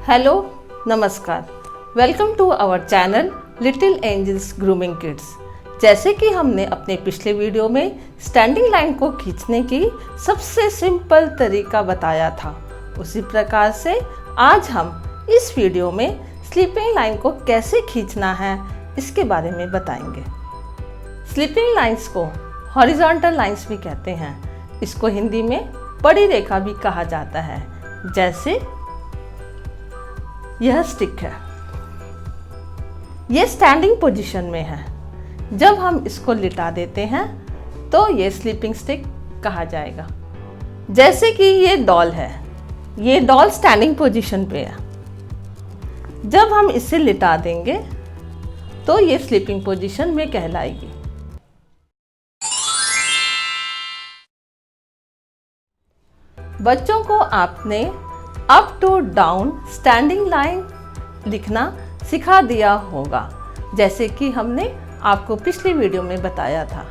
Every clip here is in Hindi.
हेलो नमस्कार, welcome to our channel little angels grooming kids. जैसे कि हमने अपने पिछले वीडियो में स्टैंडिंग लाइन को खींचने की सबसे सिंपल तरीका बताया था, उसी प्रकार से आज हम इस वीडियो में स्लीपिंग लाइन को कैसे खींचना है इसके बारे में बताएंगे। स्लीपिंग लाइंस को हॉरिजॉन्टल लाइंस भी कहते हैं। इसको हिंदी में बड़ी रेखा भी कहा जाता है। जैसे यह स्टिक है, यह स्टैंडिंग पोजीशन में है। जब हम इसको लिटा देते हैं तो ये स्लीपिंग स्टिक कहा जाएगा। जैसे कि ये डॉल है, ये डॉल स्टैंडिंग पोजीशन पे है। जब हम इसे लिटा देंगे तो ये स्लीपिंग पोजीशन में कहलाएगी। बच्चों को आपने up to down standing line लिखना सिखा दिया होगा, जैसे कि हमने आपको पिछली वीडियो में बताया था।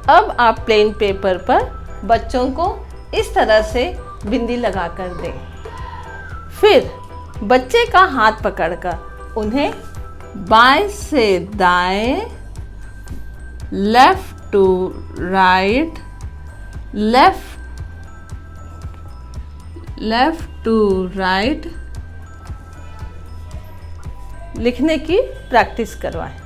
अब आप प्लेन पेपर पर बच्चों को इस तरह से बिंदी लगा कर दें। फिर बच्चे का हाथ पकड़कर उन्हें बाएं से दाएं, left to right, left to right लिखने की प्रैक्टिस करवाएं।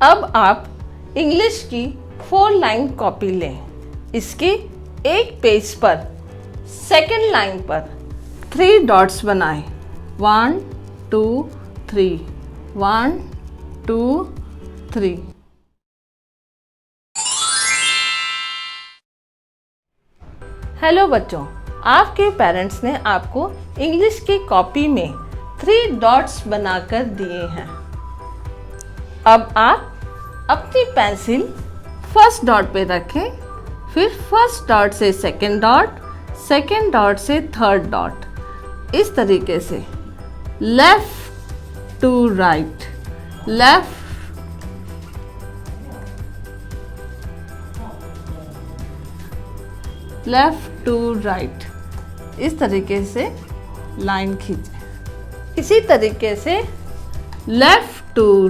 अब आप इंग्लिश की 4 लाइन कॉपी लें। इसके एक पेज पर सेकंड लाइन पर 3 डॉट्स बनाएं। 1 2 3, 1 2 3। हेलो बच्चों, आपके पेरेंट्स ने आपको इंग्लिश की कॉपी में 3 डॉट्स बनाकर दिए हैं। अब आप अपनी पेंसिल फर्स्ट डॉट पे रखें, फिर फर्स्ट डॉट से सेकंड डॉट, सेकंड डॉट से थर्ड डॉट, इस तरीके से left to right, left to right, इस तरीके से लाइन खींचें। इसी तरीके से लेफ्ट टू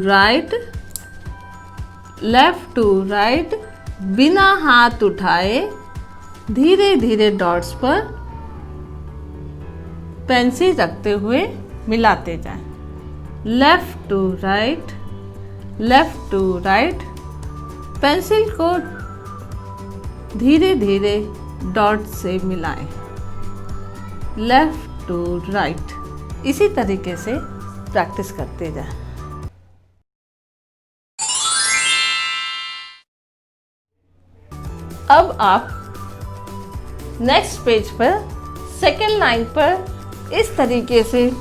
राइट बिना हाथ उठाए धीरे धीरे डॉट्स पर पेंसिल रखते हुए मिलाते जाएं। लेफ्ट टू राइट, पेंसिल को धीरे धीरे डॉट से मिलाएं। लेफ्ट टू राइट, इसी तरीके से प्रैक्टिस करते जाएं। अब आप नेक्स्ट पेज पर सेकेंड लाइन पर इस तरीके से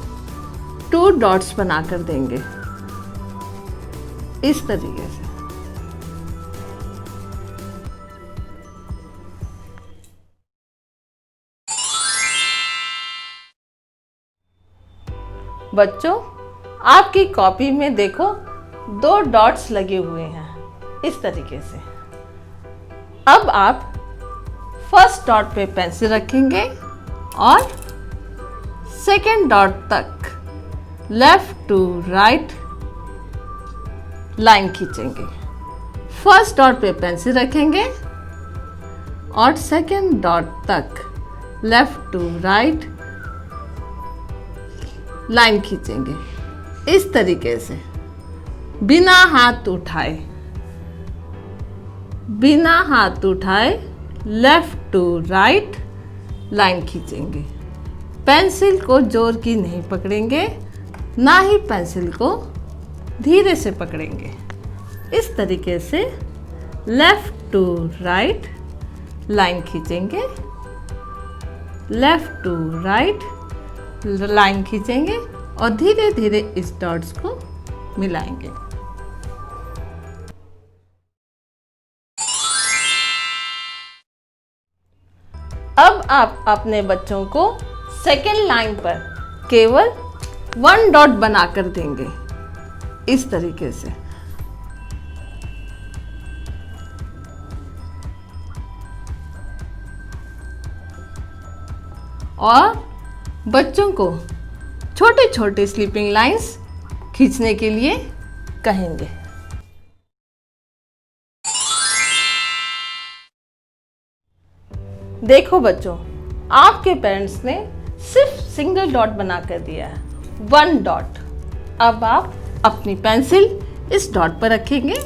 2 डॉट्स बनाकर देंगे, इस तरीके से। बच्चों, आपकी कॉपी में देखो 2 डॉट्स लगे हुए हैं, इस तरीके से। अब आप फर्स्ट डॉट पे पेंसिल रखेंगे और सेकंड डॉट तक लेफ्ट टू राइट लाइन खींचेंगे। फर्स्ट डॉट पे पेंसिल रखेंगे और सेकंड डॉट तक लेफ्ट टू राइट लाइन खींचेंगे, इस तरीके से बिना हाथ उठाए लेफ्ट टू राइट लाइन खींचेंगे। पेंसिल को जोर की नहीं पकड़ेंगे, ना ही पेंसिल को धीरे से पकड़ेंगे। इस तरीके से लेफ्ट टू राइट लाइन खींचेंगे, लेफ्ट टू राइट लाइन खींचेंगे और धीरे धीरे इस डॉट्स को मिलाएंगे। अब आप अपने बच्चों को सेकेंड लाइन पर केवल 1 डॉट बनाकर देंगे, इस तरीके से। और बच्चों को छोटे छोटे स्लीपिंग लाइंस खींचने के लिए कहेंगे। देखो बच्चों, आपके पेरेंट्स ने सिर्फ सिंगल डॉट बना कर दिया है, 1 डॉट। अब आप अपनी पेंसिल इस डॉट पर रखेंगे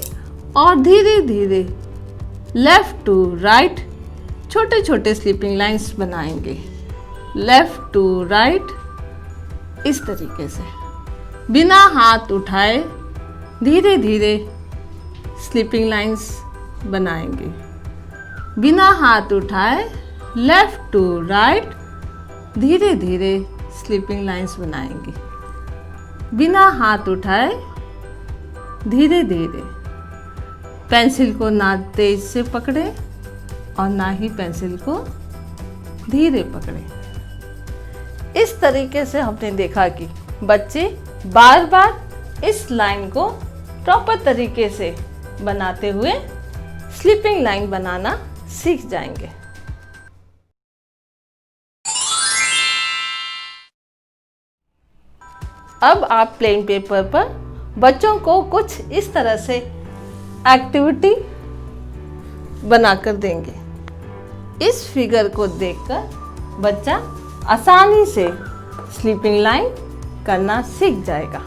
और धीरे धीरे लेफ्ट टू राइट छोटे छोटे स्लीपिंग लाइंस बनाएंगे। लेफ्ट टू राइट इस तरीके से बिना हाथ उठाए धीरे धीरे स्लीपिंग लाइंस बनाएंगे। बिना हाथ उठाए लेफ्ट टू राइट धीरे धीरे स्लीपिंग लाइंस बनाएंगे। बिना हाथ उठाए धीरे धीरे। पेंसिल को ना तेज से पकड़े और ना ही पेंसिल को धीरे पकड़े। इस तरीके से हमने देखा कि बच्चे बार बार इस लाइन को प्रॉपर तरीके से बनाते हुए स्लीपिंग लाइन बनाना सीख जाएंगे। अब आप प्लेन पेपर पर बच्चों को कुछ इस तरह से एक्टिविटी बनाकर देंगे। इस फिगर को देखकर बच्चा आसानी से स्लीपिंग लाइन करना सीख जाएगा।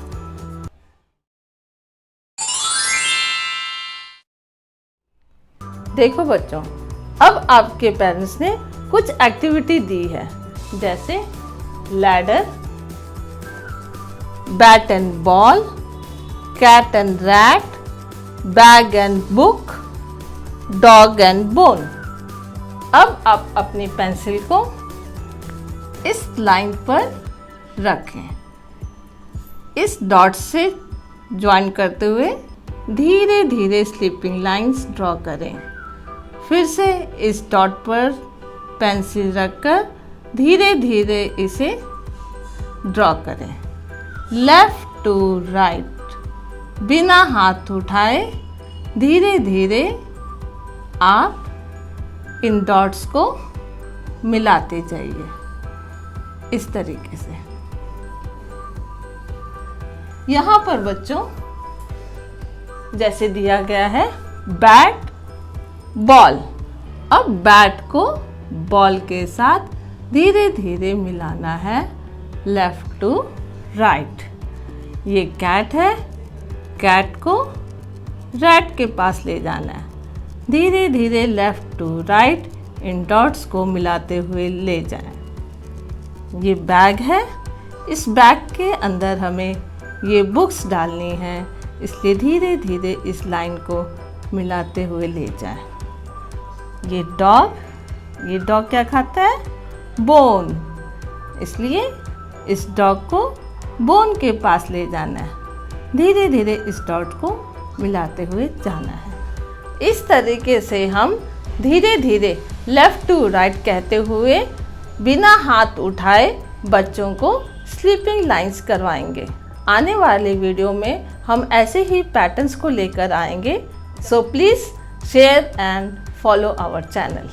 देखो बच्चों, अब आपके पेरेंट्स ने कुछ एक्टिविटी दी है, जैसे ladder, bat and ball, cat and rat, bag and book, dog and bone. अब आप अपनी पेंसिल को इस लाइन पर रखें। इस डॉट से ज्वाइन करते हुए धीरे धीरे स्लीपिंग लाइंस ड्रॉ करें। फिर से इस डॉट पर पेंसिल रखकर धीरे धीरे इसे ड्रॉ करें। लेफ्ट टू राइट बिना हाथ उठाए धीरे धीरे आप इन डॉट्स को मिलाते जाइए इस तरीके से। यहाँ पर बच्चों जैसे दिया गया है बैट बॉल। अब बैट को बॉल के साथ धीरे धीरे मिलाना है लेफ्ट टू राइट। ये कैट है, कैट को रैट के पास ले जाना है। धीरे धीरे लेफ्ट टू राइट इन डॉट्स को मिलाते हुए ले जाएं। ये बैग है, इस बैग के अंदर हमें ये बुक्स डालनी है, इसलिए धीरे धीरे इस लाइन को मिलाते हुए ले जाएं। ये डॉग क्या खाता है? बोन, इसलिए इस डॉग को बोन के पास ले जाना है। धीरे धीरे इस डॉट को मिलाते हुए जाना है। इस तरीके से हम धीरे धीरे लेफ्ट टू राइट कहते हुए बिना हाथ उठाए बच्चों को स्लीपिंग लाइंस करवाएंगे। आने वाले वीडियो में हम ऐसे ही पैटर्न्स को लेकर आएंगे। So please share and follow our channel.